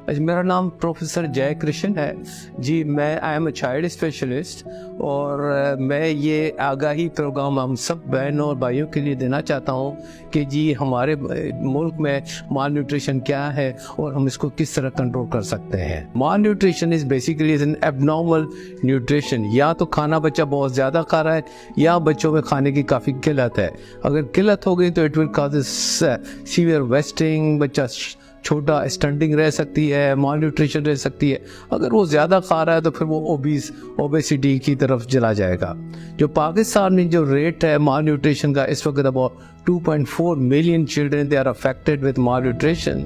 मेरा नाम प्रोफेसर जय कृष्ण है जी। मैं I am a child specialist और मैं ये आगाही प्रोग्राम हम सब बहनों और भाइयों के लिए देना चाहता हूँ कि जी हमारे मुल्क में माल न्यूट्रिशन क्या है और हम इसको किस तरह कंट्रोल कर सकते हैं। Malnutrition is basically an abnormal nutrition. या तो खाना बच्चा बहुत ज़्यादा खा रहा है या बच्चों में खाने की काफ़ी किल्लत है। अगर किल्लत हो गई तो it will cause severe wasting, बच्चा छोटा स्टंटिंग रह सकती है, माल न्यूट्रिशन रह सकती है। अगर वो ज़्यादा खा रहा है तो फिर वो ओबेसिटी की तरफ चला जाएगा। जो पाकिस्तान में जो रेट है माल न्यूट्रिशन का इस वक्त about 2.4 million children they are affected with malnutrition.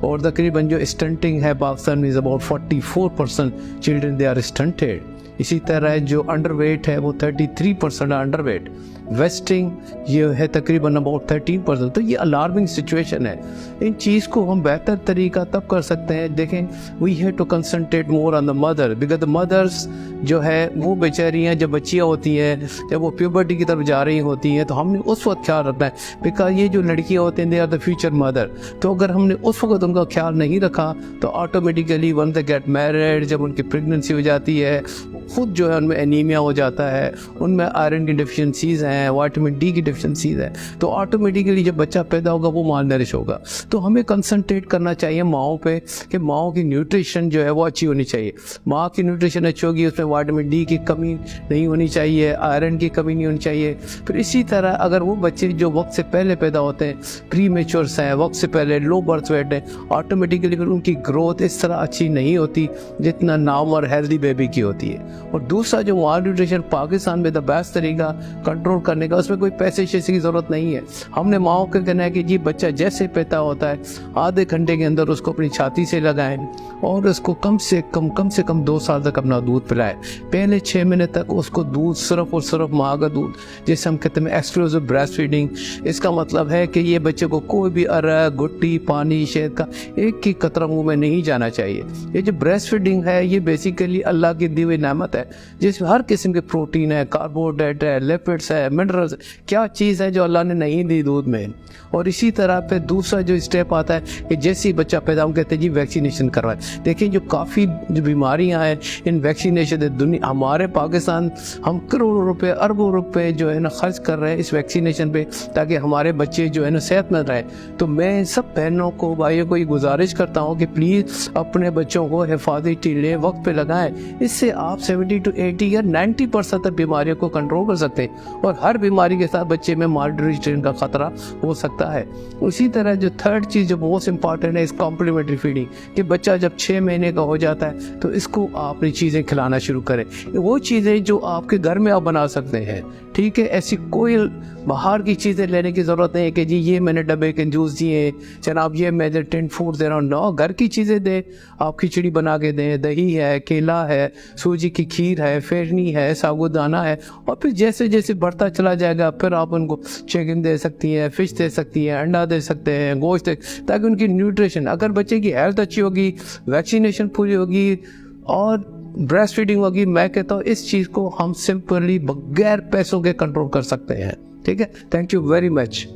और तकरीबन जो स्टंटिंग है पाकिस्तान में is about 44% children they are stunted. इसी तरह जो अंडरवेट है वो 33% अंडरवेट। वेस्टिंग ये है तकरीबन अबाउट 13%। तो ये अलार्मिंग सिचुएशन है। इन चीज़ को हम बेहतर तरीका तब कर सकते हैं, देखें we have to concentrate more on the mother, because the mothers जो है वो बेचारियाँ जब बच्चियाँ होती हैं, जब वो प्यूबर्टी की तरफ जा रही होती हैं, तो हमने उस वक्त ख्याल रखना है, बिकॉज ये जो लड़कियाँ होती हैं they are the future mother. तो अगर हमने उस वक्त उनका ख्याल नहीं रखा तो automatically one they get married, जब उनकी प्रेगनेंसी हो जाती है खुद जो है उनमें एनीमिया हो जाता है, उनमें आयरन की डिफिशिएंसीज हैं, विटामिन डी की डिफिशिएंसीज है, तो ऑटोमेटिकली जब बच्चा पैदा होगा वो माल नरिश होगा। तो हमें कंसंट्रेट करना चाहिए माओं पे कि माओं की न्यूट्रिशन जो है वो अच्छी होनी चाहिए। माँ की न्यूट्रिशन अच्छी होगी, उसमें विटामिन डी की कमी नहीं होनी चाहिए, आयरन की कमी नहीं होनी चाहिए। फिर इसी तरह अगर वो बच्चे जो वक्त से पहले पैदा होते हैं, प्री मेच्योर्स हैं, वक्त से पहले लो बर्थ वेट है, ऑटोमेटिकली फिर उनकी ग्रोथ इस तरह अच्छी नहीं होती जितना नॉर्मल हेल्दी बेबी की होती है। और दूसरा जो माल न्यूट्रिशन पाकिस्तान में द बेस्ट तरीका कंट्रोल करने का, उसमें कोई पैसे शैसे की ज़रूरत नहीं है। हमने माओ को कहना है कि जी बच्चा जैसे पैदा होता है आधे घंटे के अंदर उसको अपनी छाती से लगाएं और उसको कम से कम 2 साल तक अपना दूध पिलाएं। पहले 6 महीने तक उसको दूध सिर्फ और सिर्फ माँ का दूध, जैसे हम कहते हैं एक्सक्लूसिव ब्रेस्ट फीडिंग। इसका मतलब है कि ये बच्चे को कोई भी अरक, गुट्टी, पानी, शहद का एक ही कतरा मुँह में नहीं जाना चाहिए। ये जो ब्रेस्ट फीडिंग है ये बेसिकली अल्लाह की दी हुई नेमत है जिसमें हर किस्म के प्रोटीन है, कार्बोहाइड्रेट है, लिपिड्स है, मिनरल्स, क्या चीज़ है जो अल्लाह ने नहीं दी दूध में। और इसी तरह पे दूसरा जो स्टेप आता है कि जैसे ही बच्चा पैदा हम कहते हैं जी वैक्सीनेशन करवाएं। देखिए जो काफ़ी जो बीमारियां हैं इन वैक्सीनेशन दुनिया, हमारे पाकिस्तान हम करोड़ों रुपए, अरबों रुपए जो है ना खर्च कर रहे हैं इस वैक्सीनेशन पे ताकि हमारे बच्चे जो है ना सेहतमंद रहें। तो मैं सब बहनों को, भाइयों को ये गुजारिश करता हूँ कि प्लीज़ अपने बच्चों को हिफाजती टीले वक्त पे लगाएं। इससे आप 70 to 80 या 90% तक बीमारियों को कंट्रोल कर सकते हैं और हर बीमारी के साथ बच्चे में माल न्यूट्रिशन का खतरा हो सकता है। उसी तरह जो थर्ड चीज़ जो मोस्ट इंपॉर्टेंट है इस कॉम्प्लीमेंट्री फीडिंग, कि बच्चा जब 6 महीने का हो जाता है तो इसको आपने चीज़ें खिलाना शुरू करें, वो चीज़ें जो आपके घर में आप बना सकते हैं। ठीक है, ऐसी कोई बाहर की चीज़ें लेने की ज़रूरत नहीं है कि जी ये मैंने डब्बे के जूस दिए जनाब, ये मैं टिन फूड दे रहा हूँ। नो, घर की चीज़ें दें, आप खिचड़ी बना के दें, दही है, केला है, सूजी की खीर है, फेरनी है, साबूदाना है। और फिर जैसे जैसे बढ़ता चला जाएगा फिर आप उनको चिकन दे सकती हैं, फिश दे सकती हैं, अंडा दे सकते हैं, गोश्त, ताकि उनकी न्यूट्रिशन, अगर बच्चे की हेल्थ अच्छी होगी, वैक्सीनेशन पूरी होगी और ब्रेस्ट फीडिंग होगी, मैं कहता हूँ इस चीज़ को हम सिंपली बगैर पैसों के कंट्रोल कर सकते हैं। ठीक है, थैंक यू वेरी मच।